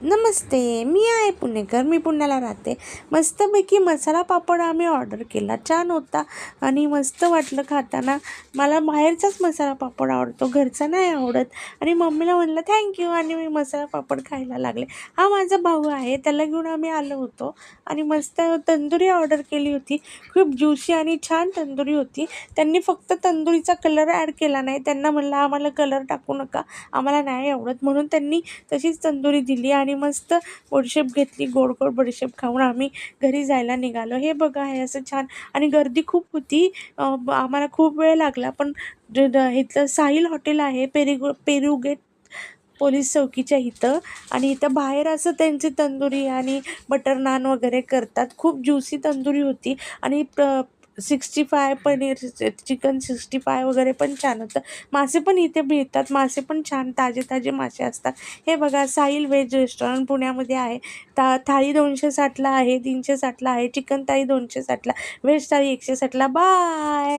नमस्ते, मी आहे पुणेकर. मी पुण्याला राहते. मस्तपैकी मसाला पापड आम्ही ऑर्डर केला. छान होता आणि मस्त वाटलं खाताना. मला बाहेरचाच मसाला पापड आवडतो, घरचा नाही आवडत. आणि मम्मीला म्हणलं थँक्यू आणि मी मसाला पापड खायला लागले. हा माझा भाऊ आहे, त्याला घेऊन आम्ही आलो होतो आणि मस्त तंदुरी ऑर्डर केली होती. खूप ज्युसी आणि छान तंदुरी होती. त्यांनी फक्त तंदुरीचा कलर ॲड केला नाही. त्यांना म्हणलं आम्हाला कलर टाकू नका, आम्हाला नाही आवडत, म्हणून त्यांनी तशीच तंदुरी दिली आणि मस्त बडीशेप घेतली. गोड गोड बडीशेप खाऊन आम्ही घरी जायला निघालो. हे बघा, हे असं छान. आणि गर्दी खूप होती. आम्हाला खूप वेळ लागला, पण इथलं साहिल हॉटेल आहे पेरुगेट पोलीस चौकीच्या इथं, आणि इथं बाहेर असं त्यांची तंदुरी आणि बटर नान वगैरे करतात. खूप ज्युसी तंदुरी होती आणि 65 पनीर चिकन 65 वगैरे पण छान होतं. मासे पण इथे मिळतात. मासे पण छान ताजे ताजे मासे असतात. हे बघा, साहिल व्हेज रेस्टॉरंट पुण्यामध्ये आहे. थाळी 260ला आहे, 360ला आहे. चिकन थाळी 260ला, व्हेज थाळी 160ला. बाय.